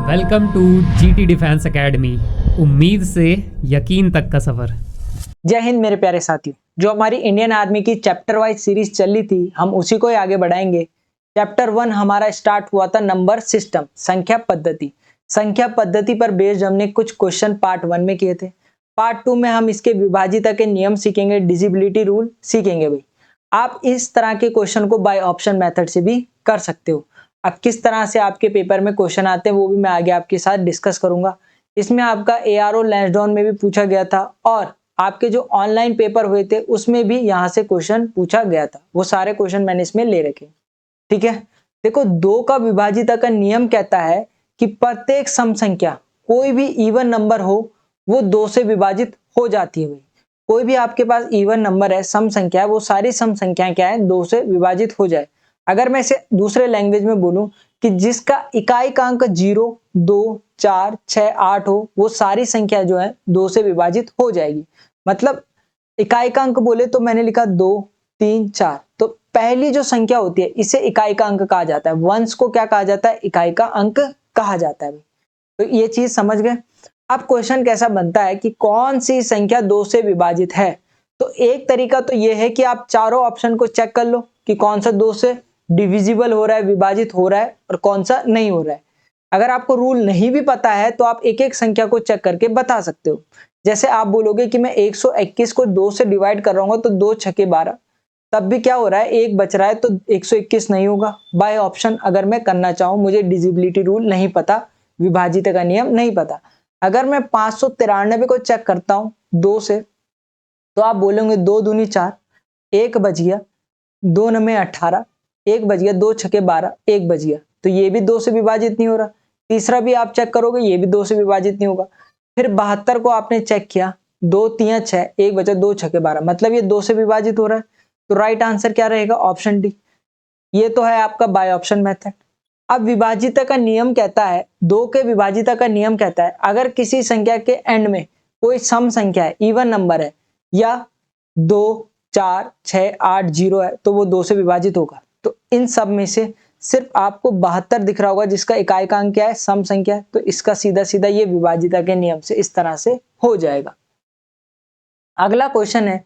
Welcome to GT defence academy. उम्मीद से यकीन तक का सफर। जय हिंद मेरे प्यारे साथियों। जो हमारी इंडियन आर्मी की चैप्टर वाइज सीरीज चल रही थी, हम उसी को ही आगे बढ़ाएंगे। चैप्टर 1 हमारा स्टार्ट हुआ था नंबर सिस्टम, संख्या पद्धति। संख्या पद्धति पर बेस्ड हमने कुछ क्वेश्चन पार्ट 1 में किए थे। पार्ट 2 में हम इसके विभाजिता के नियम सीखेंगे, डिजिबिलिटी रूल सीखेंगे। भाई आप इस तरह के क्वेश्चन को बाय ऑप्शन मेथड से भी कर सकते हो। अब किस तरह से आपके पेपर में क्वेश्चन आते हैं वो भी मैं आगे आपके साथ डिस्कस करूंगा। इसमें आपका एआरओ लैंसडाउन में भी पूछा गया था और आपके जो ऑनलाइन पेपर हुए थे उसमें भी यहाँ से क्वेश्चन पूछा गया था। वो सारे क्वेश्चन मैंने इसमें ले रखे। ठीक है, देखो दो का विभाजिता का नियम कहता है कि प्रत्येक सम संख्या कोई भी इवन नंबर हो वो 2 से विभाजित हो जाती है। भाई कोई भी आपके पास इवन नंबर है, सम संख्या है, वो सारी सम संख्याएं क्या है 2 से विभाजित हो जाए। अगर मैं इसे दूसरे लैंग्वेज में बोलूं कि जिसका इकाई का अंक 0, 2, 4, 6, 8 हो, वो सारी संख्या जो है 2 से विभाजित हो जाएगी। मतलब इकाई का अंक बोले तो मैंने लिखा 2, 3, 4, तो पहली जो संख्या होती है इसे इकाई का अंक कहा जाता है। वंश को क्या कहा जाता है? इकाई का अंक कहा जाता है। तो ये चीज समझ गए। अब क्वेश्चन कैसा बनता है कि कौन सी संख्या 2 से विभाजित है। तो एक तरीका तो ये है कि आप चारों ऑप्शन को चेक कर लो कि कौन सा 2 से डिविजिबल हो रहा है, विभाजित हो रहा है, और कौन सा नहीं हो रहा है। अगर आपको रूल नहीं भी पता है तो आप एक एक संख्या को चेक करके बता सकते हो। जैसे आप बोलोगे कि मैं 121 को 2 से डिवाइड कर रहा हूँ तो 2 छके 12, तब भी क्या हो रहा है, एक बच रहा है तो 121 नहीं होगा। बाय ऑप्शन अगर मैं करना चाहूँ, मुझे डिजिबिलिटी रूल नहीं पता, विभाजित का नियम नहीं पता, अगर मैं 593 को चेक करता हूँ 2 से, तो आप बोलोगे 2 दूनी 4, 1 बच गया, 2 9 18, 1 बच गया, 2 छके 12, 1 बच गया, तो ये भी 2 से विभाजित नहीं हो रहा। तीसरा भी आप चेक करोगे, ये भी 2 से विभाजित नहीं होगा। फिर 72 को आपने चेक किया, 2 3 6, 1 बचा, 2 छके 12, मतलब ये 2 से विभाजित हो रहा है। तो राइट आंसर क्या रहेगा? Option D. ये तो है आपका बाय ऑप्शन मेथड। अब विभाजिता का नियम कहता है, 2 के विभाजिता का नियम कहता है अगर किसी संख्या के एंड में कोई सम संख्या है, इवन नंबर है, या 2 4 6 8 0 है, तो वो 2 से विभाजित होगा। तो इन सब में से सिर्फ आपको 72 दिख रहा होगा जिसका इकाई का अंक क्या है, सम संख्या है, तो इसका सीधा सीधा ये विभाजिता के नियम से इस तरह से हो जाएगा। अगला क्वेश्चन है,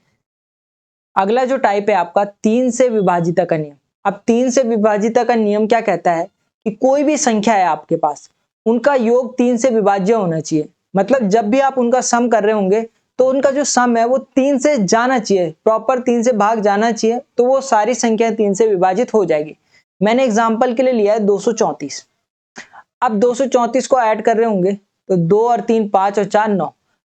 अगला जो टाइप है आपका 3 से विभाजिता का नियम। अब 3 से विभाजिता का नियम क्या कहता है कि कोई भी संख्या है आपके पास, उनका योग 3 से विभाज्य होना चाहिए। मतलब जब भी आप उनका सम कर रहे होंगे तो उनका जो सम है वो 3 से जाना चाहिए, प्रॉपर 3 से भाग जाना चाहिए, तो वो सारी संख्याएं 3 से विभाजित हो जाएगी। मैंने एग्जाम्पल के लिए लिया है 234। अब 234 को ऐड कर रहे होंगे तो 2 और 3 5 और 4 9।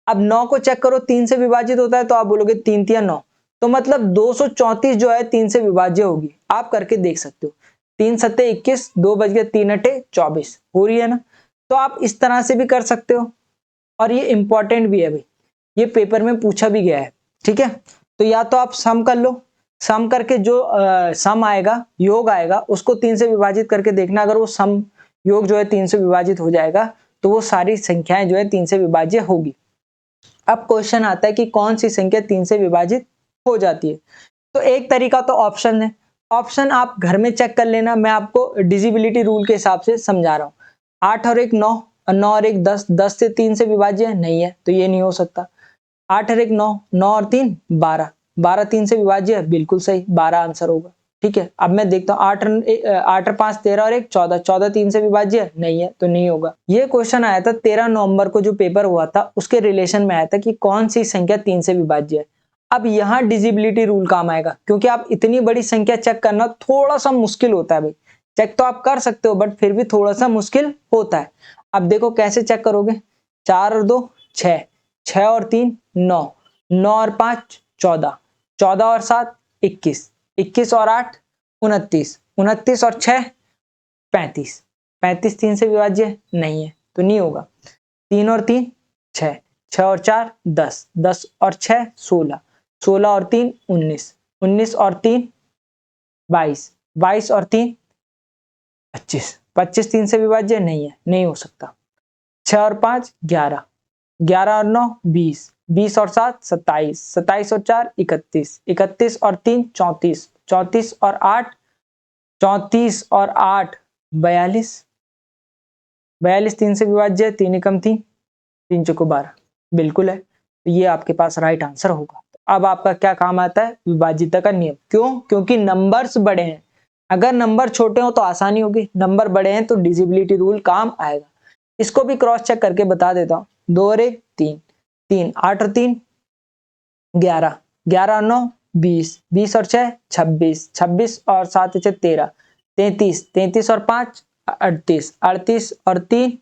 अब 9 को चेक करो, 3 से विभाजित होता है, तो आप बोलोगे 3 3 9, तो मतलब 234 जो है 3 से विभाज्य होगी। आप करके देख सकते हो, 3 सत्ते 21, 2 बज गए, 3 अटे 24, हो रही है ना। तो आप इस तरह से भी कर सकते हो, और ये इंपॉर्टेंट भी है भाई, ये पेपर में पूछा भी गया है। ठीक है, तो या तो आप सम कर लो, सम करके जो सम आएगा, योग आएगा, उसको 3 से विभाजित करके देखना। अगर वो सम योग जो है 3 से विभाजित हो जाएगा तो वो सारी संख्याएं जो है 3 से विभाज्य होगी। अब क्वेश्चन आता है कि कौन सी संख्या 3 से विभाजित हो जाती है। तो एक तरीका तो ऑप्शन है, ऑप्शन आप घर में चेक कर लेना, मैं आपको डिजिबिलिटी रूल के हिसाब से समझा रहा हूँ। 8 और 1 9, और 9 और 1 10, 10 से 3 से विभाज्य नहीं है, तो ये नहीं हो सकता। 8 और 1 9, 9 और 3 12, 12 3 से विभाज्य है, बिल्कुल सही, 12 आंसर होगा। ठीक है, अब मैं देखता हूँ 8 और 5 13 और 1 14, 14 3 से विभाज्य है, नहीं है, तो नहीं होगा। ये क्वेश्चन आया था 13 नवंबर को जो पेपर हुआ था उसके रिलेशन में आया था कि कौन सी संख्या 3 से विभाज्य है। अब यहाँ डिजिबिलिटी रूल काम आएगा, क्योंकि आप इतनी बड़ी संख्या चेक करना थोड़ा सा मुश्किल होता है भाई। चेक तो आप कर सकते हो बट फिर भी थोड़ा सा मुश्किल होता है। अब देखो कैसे चेक करोगे, 4 और 2 6, 6 और 3 9, 9 और 5 14, 14 और 7 21, 21 और 8 29, 29 और 6 35, 35 3 से विभाज्य नहीं है, तो नहीं होगा। 3 और 3 6, 6 और 4 10, 10 और 6 16, 16 और 3 19, 19 और 3 22, 22 और 3 25, 25 3 से विभाज्य नहीं है, नहीं हो सकता। 6 और 5 11, 11 और 9 20, 20 और 7 27, 27 और 4 31, 31 और 3 34, 34 और 8 42 42, 42 3 से विभाज्य है, 3 एकम 3, 3 चौको 12, बिल्कुल है। तो ये आपके पास राइट आंसर होगा। तो अब आपका क्या काम आता है, विभाज्यता का नियम। क्यों? क्योंकि नंबर्स बड़े हैं। अगर नंबर छोटे हो तो आसानी होगी, नंबर बड़े हैं तो डिजिबिलिटी रूल काम आएगा। इसको भी क्रॉस चेक करके बता देता हूँ। 2 और 1 3, 3 8 और 3 11, 11 और 9 20, 20 और 6 26, 26 और 7 6 13, 33, 33 और 5 38, 38 और 3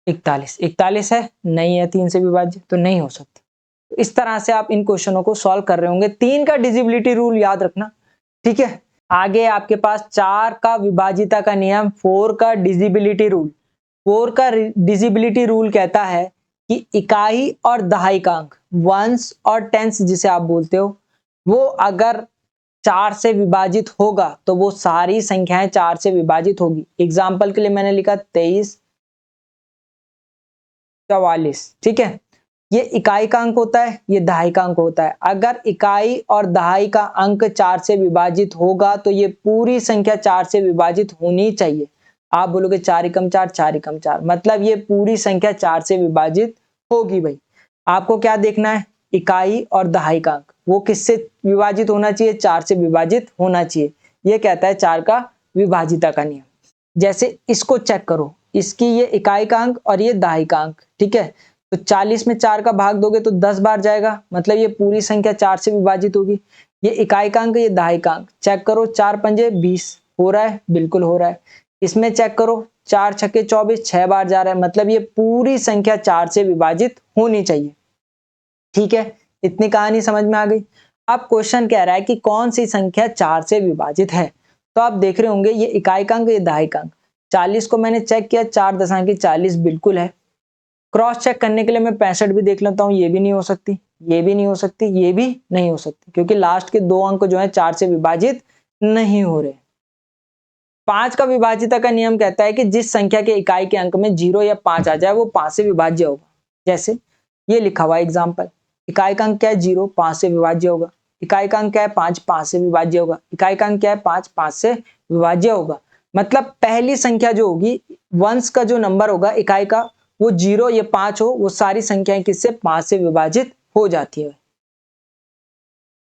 41, 41 है, नहीं है 3 से विभाज्य, तो नहीं हो सकता। तो इस तरह से आप इन क्वेश्चनों को सॉल्व कर रहे होंगे। 3 का डिजिबिलिटी रूल याद रखना, ठीक है। आगे आपके पास 4 का विभाजिता का नियम, 4 का डिजिबिलिटी रूल। 4 का डिजिबिलिटी रूल कहता है कि इकाई और दहाई का अंक, वंस और टेंस जिसे आप बोलते हो, वो अगर 4 से विभाजित होगा तो वो सारी संख्याएं 4 से विभाजित होगी। एग्जाम्पल के लिए मैंने लिखा 23 44, ठीक है। ये इकाई का अंक होता है, ये दहाई का अंक होता है। अगर इकाई और दहाई का अंक 4 से विभाजित होगा तो ये पूरी संख्या 4 से विभाजित होनी चाहिए। आप बोलोगे 4 एकम 4, 4 एकम 4, मतलब ये पूरी संख्या 4 से विभाजित होगी। भाई आपको क्या देखना है, इकाई और दहाई का अंक वो किससे विभाजित होना चाहिए, 4 से विभाजित होना चाहिए। ये कहता है 4 का विभाजिता का नियम। जैसे इसको चेक करो, इसकी ये इकाई का अंक और ये दहाई का अंक, ठीक है। तो 40 में 4 का भाग दोगे तो 10 बार जाएगा, मतलब ये पूरी संख्या 4 से विभाजित होगी। ये इकाई का अंक, ये दहाई का अंक, चेक करो 4 पंजे 20 हो रहा है, बिल्कुल हो रहा है। इसमें चेक करो 4 छक्के 24, 6 बार जा रहा है, मतलब ये पूरी संख्या 4 से विभाजित होनी चाहिए, ठीक है। इतनी कहानी समझ में आ गई। अब क्वेश्चन कह रहा है कि कौन सी संख्या 4 से विभाजित है। तो आप देख रहे होंगे ये इकाई का अंक, ये दहाई का अंक। 40 को मैंने चेक किया, 4 दशमलव 40 बिल्कुल है। क्रॉस चेक करने के लिए मैं 65 भी देख लेता हूँ, ये भी नहीं हो सकती, ये भी नहीं हो सकती, ये भी नहीं हो सकती, क्योंकि लास्ट के 2 अंक जो है 4 से विभाजित नहीं हो रहे। 5 का विभाजिता का नियम कहता है कि जिस संख्या के इकाई के अंक में 0 या 5 आ जाए वो 5 से विभाज्य होगा। जैसे ये लिखा हुआ एग्जाम्पल, इकाई का अंक क्या है 0, 5 से विभाज्य होगा। इकाई का अंक क्या है 5, 5 से विभाज्य होगा। इकाई का अंक क्या है 5, 5 से विभाज्य होगा। मतलब पहली संख्या जो होगी, वंश का जो नंबर होगा इकाई का, वो 0 या 5 हो, वो सारी संख्याएं किससे 5 से विभाजित हो जाती है।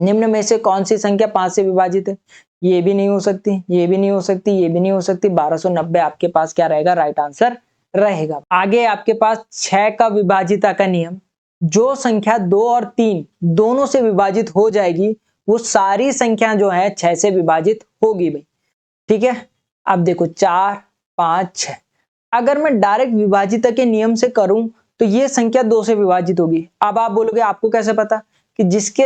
निम्न में से कौन सी संख्या 5 से विभाजित है, ये भी नहीं हो सकती, ये भी नहीं हो सकती, ये भी नहीं हो सकती। 1290 आपके पास क्या रहेगा, राइट आंसर रहेगा। आगे आपके पास 6 का विभाजिता का नियम, जो संख्या 2 और 3 दोनों से विभाजित हो जाएगी वो सारी संख्या जो है 6 से विभाजित होगी भाई, ठीक है। अब देखो 4 5 6, अगर मैं डायरेक्ट विभाजिता के नियम से करूं तो ये संख्या 2 से विभाजित होगी। अब आप बोलोगे आपको कैसे पता, कि जिसके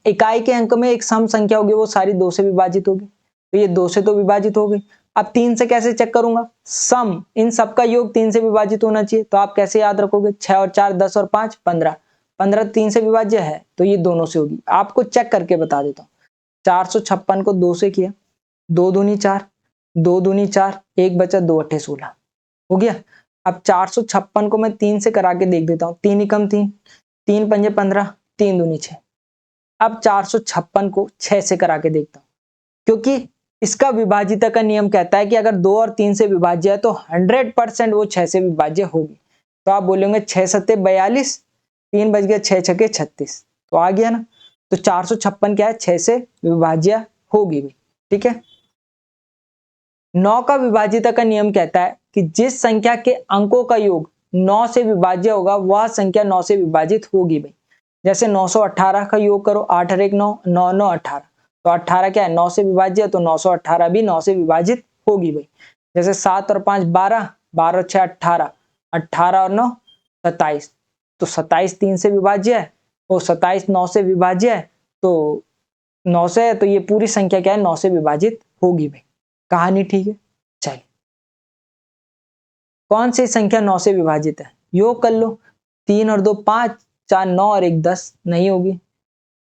इकाई के अंक में एक सम संख्या होगी वो सारी 2 से विभाजित होगी, तो ये 2 से तो विभाजित हो गई। अब 3 से कैसे चेक करूंगा, सम इन सबका योग 3 से विभाजित होना चाहिए। तो आप कैसे याद रखोगे, 6 और 4 10 और 5 15, 15 3 से विभाज्य है तो ये दोनों से होगी। आपको चेक करके बता देता हूँ, 456 को 2 से किया, 2 दूनी 4, 2 दूनी 4, 1 बचा, 2 अट्ठे 16 हो गया। अब 456 को मैं 3 से करा के देख देता हूँ, 3 एकम 3, 3 पंजे 15, 3 दूनी 6। अब 456 को 6 से करा के देखता हूँ, क्योंकि इसका विभाजिता का नियम कहता है कि अगर 2 और 3 से विभाज्य है तो 100% वो 6 से विभाज्य होगी। तो आप बोलेंगे 6 सत्ते 42, 3 बज गया, 6 छके 36, तो आ गया ना। तो 456 क्या है, 6 से विभाज्य होगी भाई, ठीक है। 9 का विभाजिता का नियम कहता है कि जिस संख्या के अंकों का योग 9 से विभाज्य होगा वह संख्या 9 से विभाजित होगी भाई। जैसे 918 का योग करो, 8 और 1 9, 9 9 18, तो 18 क्या है 9 से विभाज्य है, तो 918 भी 9 से विभाजित होगी भाई। जैसे 7 और 5 12, 12 और 6 18, 18 और 9 27, तो 27 3 से विभाज्य है, और 27 9 से विभाज्य है, तो 9 से है, तो ये पूरी संख्या क्या है 9 से विभाजित होगी भाई। कहानी ठीक है। चलिए, कौन सी संख्या 9 से विभाजित है, योग कर लो, 3 और 2 5, 4 9 और 1 10, नहीं होगी।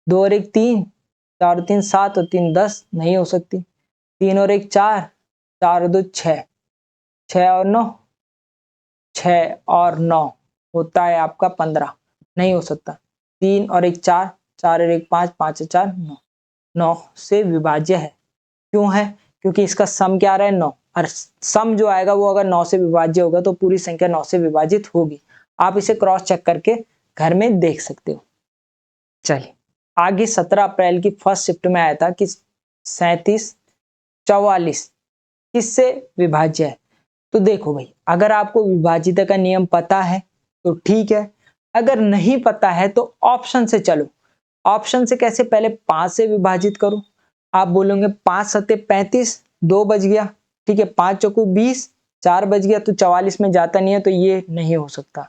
2 और 1 3, 4 और 3 7 और 3 10, नहीं हो सकती। 3 और 1 4, 4 और 2 6, 6 और 9, 6 और 9 होता है आपका 15, नहीं हो सकता। 3 और 1 4, 4 और 1 5, 5 और 4 9, 9 से विभाज्य है। क्यों है, क्योंकि इसका सम क्या आ रहा है 9, और सम जो आएगा वो अगर 9 से विभाज्य होगा तो पूरी संख्या 9 से विभाजित होगी। आप इसे क्रॉस चेक करके घर में देख सकते हो। चलिए आगे 17 अप्रैल की फर्स्ट शिफ्ट में आया था कि 37 44 किससे विभाज्य है। तो देखो भाई, अगर आपको विभाजित का नियम पता है तो ठीक है, अगर नहीं पता है तो ऑप्शन से चलो। ऑप्शन से कैसे, पहले 5 से विभाजित करो। आप बोलोगे 5 सत्ते 35, 2 बच गया, ठीक है, 5 चौकू 20, 4 बच गया, तो 44 में जाता नहीं है, तो ये नहीं हो सकता।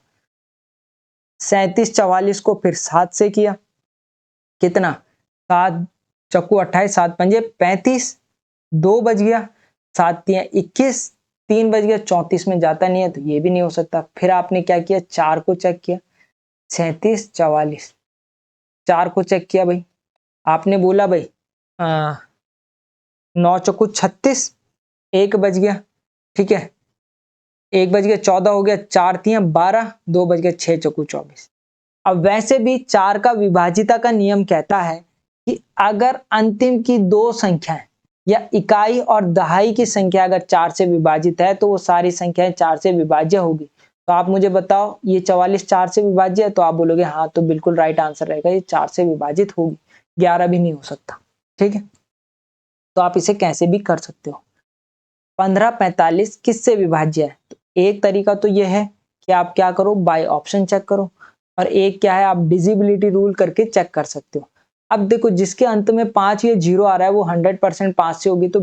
37 44 को फिर 7 से किया, कितना, 7 चौकू 28, 7 पंजे 35, 2 बच गया, 7 तिया 21, 3 बच गया, 34 में जाता नहीं है, तो ये भी नहीं हो सकता। फिर आपने क्या किया, 4 को चेक किया, 37 44, 4 को चेक किया भाई, आपने बोला भाई 9 चौकू 36, 1 बच गया, ठीक है, 1 बच गया, 14 हो गया, 4 तिया 12, 2 बच गया, 6 चौकू 24। अब वैसे भी 4 का विभाजिता का नियम कहता है कि अगर अंतिम की दो संख्याएं या इकाई और दहाई की संख्या अगर 4 से विभाजित है तो वो सारी संख्याएं 4 से विभाज्य होगी। तो आप मुझे बताओ, ये 44 4 से विभाज्य है, तो आप बोलोगे हाँ, तो बिल्कुल राइट आंसर रहेगा, ये 4 से विभाजित होगी, 11 भी नहीं हो सकता। ठीक है, तो आप इसे कैसे भी कर सकते हो। 15 45 किससे विभाज्य है, तो एक तरीका तो यह है कि आप क्या करो, बाय ऑप्शन चेक करो, और एक क्या है, आप डिजिबिलिटी रूल करके चेक कर सकते हो। अब देखो, जिसके अंत में 5 या 0 आ रहा है वो 100% 5 से होगी, तो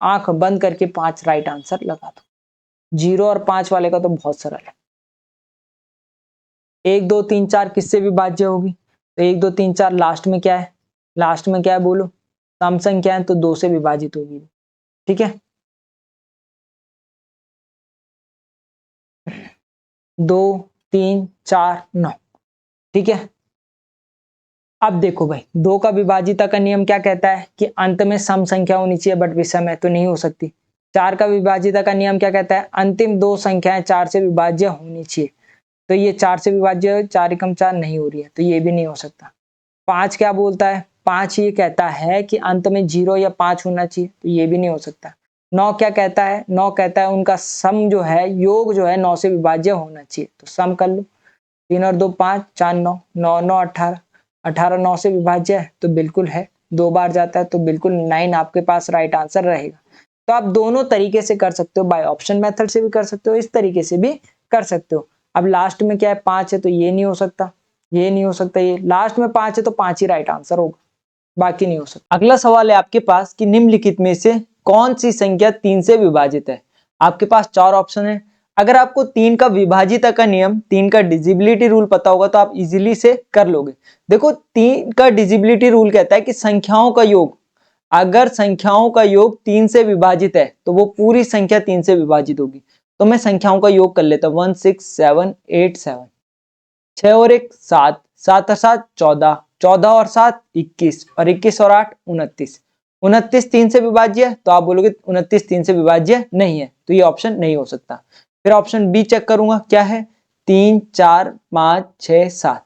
आंख बंद करके 5 राइट आंसर लगा दो। 0 और 5 वाले का तो बहुत सरल है। 1 2 3 4 किससे विभाज्य होगी, तो 1 2 3 4 लास्ट में क्या है, लास्ट में क्या है बोलो, सम संख्या है, तो 2 से विभाजित होगी। ठीक है, 2 3 4 9, ठीक है। अब देखो भाई, 2 का विभाजिता का नियम क्या कहता है कि अंत में सम संख्या होनी चाहिए, बट विषम है तो नहीं हो सकती। 4 का विभाजिता का नियम क्या कहता है, अंतिम दो संख्याएं 4 से विभाज्य होनी चाहिए, तो ये 4 से विभाज्य 4 एकम 4 नहीं हो रही है, तो ये भी नहीं हो सकता। 5 क्या बोलता है, 5 ये कहता है कि अंत में 0 या 5 होना चाहिए, तो ये भी नहीं हो सकता। 9 क्या कहता है, 9 कहता है उनका सम जो है, योग जो है 9 से विभाज्य होना चाहिए, तो सम कर लो, 3 और 2 5, 4 9, 9 9 18, 18 9 से विभाज्य है, तो बिल्कुल है, 2 बार जाता है, तो बिल्कुल 9 आपके पास राइट आंसर रहेगा। तो आप दोनों तरीके से कर सकते हो, बाय ऑप्शन मेथड से भी कर सकते हो, इस तरीके से भी कर सकते हो। अब लास्ट में क्या है, 5 है, तो ये नहीं हो सकता, ये नहीं हो सकता, ये लास्ट में 5 है तो 5 ही राइट आंसर होगा, बाकी नहीं हो सकता। अगला सवाल है आपके पास कि निम्नलिखित में से कौन सी संख्या 3 से विभाजित है। आपके पास 4 ऑप्शन है। अगर आपको 3 का विभाजिता का नियम, 3 का डिजिबिलिटी रूल पता होगा तो आप इजीली से कर लोगे। देखो, 3 का डिजिबिलिटी रूल कहता है कि संख्याओं का योग, अगर संख्याओं का योग 3 से विभाजित है तो वो पूरी संख्या 3 से विभाजित होगी। तो मैं संख्याओं का योग कर लेता हूं, 1 6 7 8 7, 6 और 1 7, 7 और 7 14, 14 और 7 21, और 21 और 8 29। 29 3 से विभाज्य है, तो आप बोलोगे 29 3 से विभाज्य नहीं है, तो ये ऑप्शन नहीं हो सकता। फिर ऑप्शन बी चेक करूंगा, क्या है, 3 4 5 6 7,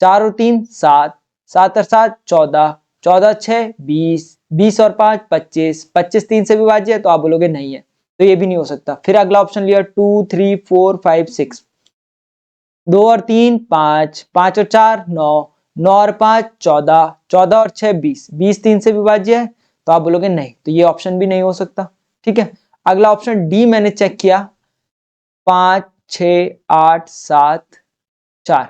4 और 3 7, 7 और 7 14, 14 6 20, 20 और 5 25, 25 3 से विभाज्य है, तो आप बोलोगे नहीं है, तो ये भी नहीं हो सकता। फिर अगला ऑप्शन लिया 2 3 4 5 6, 2 और 3 5, 5 और 4 9, 9 और 5 14, 14 और 6 20, 20 3 से विभाज्य है, तो आप बोलोगे नहीं, तो ये ऑप्शन भी नहीं हो सकता। ठीक है, अगला ऑप्शन डी मैंने चेक किया, 5 6 8 7 4,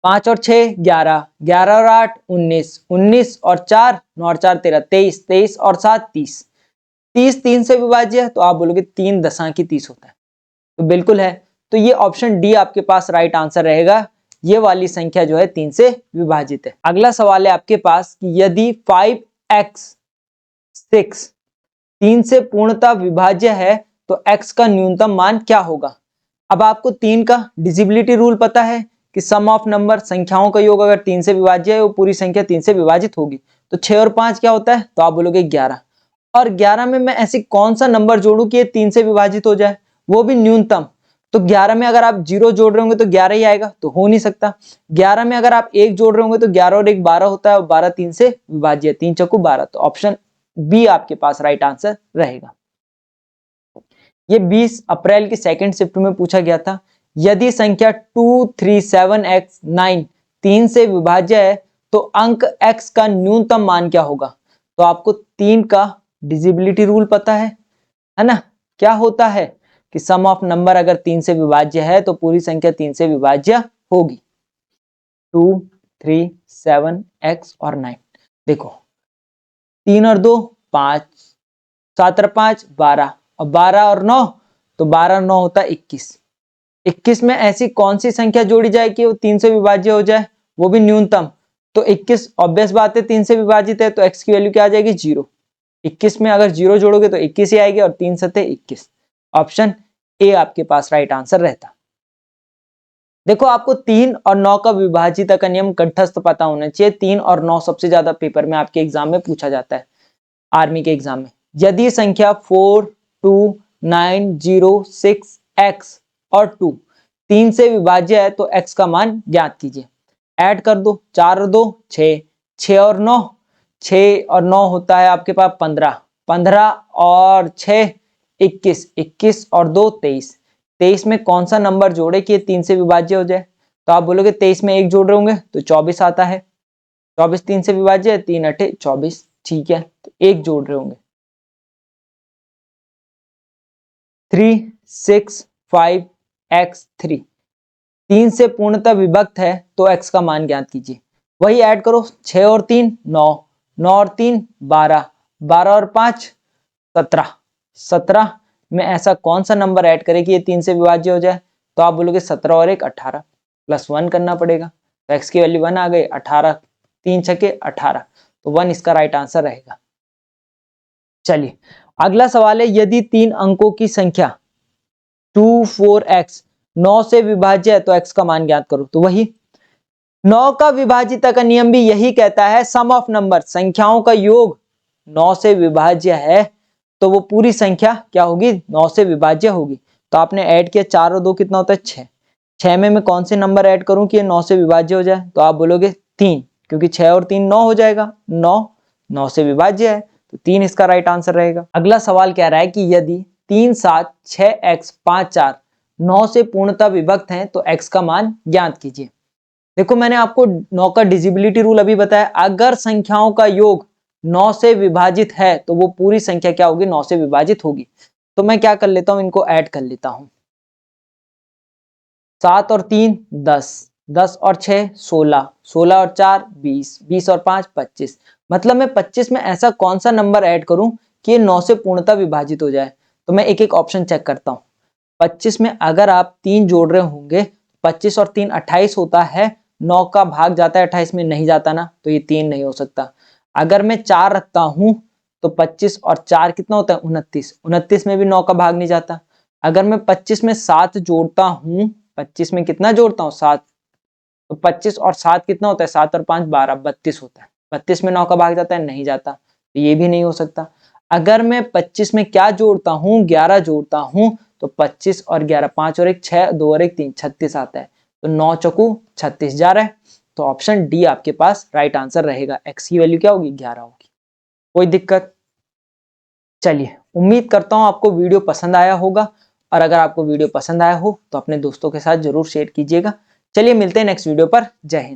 5 और 6 11, 11 और 8 19, 19 और 4 9 और 4 13, 23, 23 और 7 30, 30 3 से विभाज्य है, तो आप बोलोगे 3 दशांकी 30 होता है, तो बिल्कुल है। तो ये ऑप्शन डी आपके पास राइट आंसर रहेगा, ये वाली संख्या जो है 3 से विभाजित है। अगला सवाल है आपके पास कि यदि 5x 6 3 से पूर्णतः विभाज्य है तो x का न्यूनतम मान क्या होगा। अब आपको 3 का डिजिबिलिटी रूल पता है कि सम ऑफ नंबर, संख्याओं का योग अगर 3 से विभाज्य है वो पूरी संख्या 3 से विभाजित होगी, तो 6 और 5 क्या होता है, तो आप बोलोगे 11, और 11 में मैं ऐसी कौन सा नंबर जोड़ू कि ये 3 से विभाजित हो जाए, वो भी न्यूनतम। तो 11 में अगर आप 0 जोड़ रहे होंगे तो 11 ही आएगा, तो हो नहीं सकता। 11 में अगर आप 1 जोड़ रहे होंगे तो 11 और 1 12 होता है, और 12 3 से विभाज्य है, 3 चौकू 12, तो ऑप्शन बी आपके पास राइट आंसर रहेगा। ये 20 अप्रैल की सेकंड शिफ्ट में पूछा गया था। यदि संख्या 237x9 3 से विभाज्य है तो अंक x का न्यूनतम मान क्या होगा। तो आपको 3 का डिजिबिलिटी रूल पता है ना। क्या होता है कि सम ऑफ नंबर अगर 3 से विभाज्य है तो पूरी संख्या 3 से विभाज्य होगी। 2, 3, 7, x और 9। देखो 3 और 2 5, 7 और 5 12 और 12 और 9 तो 12 और 9 होता है 21। 21 में ऐसी कौन सी संख्या जोड़ी जाए कि वो 3 से विभाज्य हो जाए, वो भी न्यूनतम। तो 21 ऑब्वियस बात है 3 से विभाजित है तो x की वैल्यू क्या आ जाएगी 0। 21 में अगर 0 जोड़ोगे तो 21 ही आएगी और 3 सते 21। ऑप्शन ए आपके पास राइट आंसर रहता। देखो आपको 3 और 9 का विभाजित का नियम कंठस्थ पता होना चाहिए। 3 और 9 सबसे ज्यादा पेपर में आपके एग्जाम में पूछा जाता है, आर्मी के एग्जाम में। यदि संख्या 4, 2, 9, 0, 6, x और 2 3 से विभाज्य है तो x का मान ज्ञात कीजिए। ऐड कर दो 4 और 2 6, 6 और 9 6 और 9 होता है आपके पास 15, 15 और 6 21, 21 और 2 23। 23 में कौन सा नंबर जोड़े कि ये 3 से विभाज्य हो जाए। तो आप बोलोगे 23 में 1 जोड़ रहे होंगे तो 24 आता है। 24 3 से विभाज्य है, 3 8 24। ठीक है, तो 1 जोड़ रहे होंगे। 3, 6, 5 x 3 3 से पूर्णतः विभक्त है तो x का मान ज्ञात कीजिए। वही ऐड करो 6 और 3 9, 9 और 3 12, 12 और 5 17। 17 में ऐसा कौन सा नंबर ऐड करे कि ये 3 से विभाज्य हो जाए। तो आप बोलोगे 17 और 1 18 प्लस 1 करना पड़ेगा तो x की वैल्यू 1 आ गई। 18 3 छके 18 तो 1 इसका राइट आंसर रहेगा। चलिए अगला सवाल है, यदि 3 अंकों की संख्या 2, 4x 9 से विभाज्य है तो x का मान ज्ञात करो। तो वही 9 का विभाजित का नियम भी यही कहता है, सम ऑफ नंबर संख्याओं का योग 9 से विभाज्य है तो वो पूरी संख्या क्या होगी 9 से विभाज्य होगी। तो आपने ऐड किया 4 और 2 कितना होता है 6। 6 में मैं कौन से नंबर ऐड करूं कि ये 9 से विभाज्य हो जाए। तो आप बोलोगे 3, क्योंकि 6 और 3 9 हो जाएगा। 9 से विभाज्य है तो 3 इसका राइट आंसर रहेगा। अगला सवाल कह रहा है कि यदि 3 7 6x 5 4 9 से पूर्णतः विभक्त हैं तो x का मान ज्ञात कीजिए। देखो मैंने आपको 9 का डिजिबिलिटी रूल अभी बताया, अगर संख्याओं का योग 9 से विभाजित है तो वो पूरी संख्या क्या होगी 9 से विभाजित होगी। तो मैं क्या कर लेता हूं, इनको ऐड कर लेता हूं। 7 और 3 10, 10 और 6 16, 16 और 4 20, 20 और 5 25। मतलब मैं 25 में ऐसा कौन सा नंबर ऐड करूं कि ये 9 से पूर्णतः विभाजित हो जाए। तो मैं एक एक ऑप्शन चेक करता हूं। 25 में अगर आप 3 जोड़ रहे होंगे, 25 और 3 28 होता है। 9 का भाग जाता है 28 में, नहीं जाता ना, तो ये 3 नहीं हो सकता। अगर मैं 4 रखता हूं तो 25 और 4 कितना होता है 29, 29 में भी 9 का भाग नहीं जाता। अगर मैं 25 में 7 जोड़ता हूं, 25 में कितना जोड़ता हूं 7, तो 25 और 7 कितना होता है 7 और 5 12 32 होता है। 32 में 9 का भाग जाता है, नहीं जाता, तो ये भी नहीं हो सकता। अगर मैं 25 में क्या जोड़ता हूं 11 जोड़ता हूं तो 25 और 11 5 और 1 6, 2 और 1 3 36 आता है। तो 9 चौकू 36 जा रहा है। तो ऑप्शन डी आपके पास राइट आंसर रहेगा। x की वैल्यू क्या होगी 11 होगी। कोई दिक्कत। चलिए उम्मीद करता हूं आपको वीडियो पसंद आया होगा, और अगर आपको वीडियो पसंद आया हो तो अपने दोस्तों के साथ जरूर शेयर कीजिएगा। चलिए मिलते हैं नेक्स्ट वीडियो पर। जय हिंद।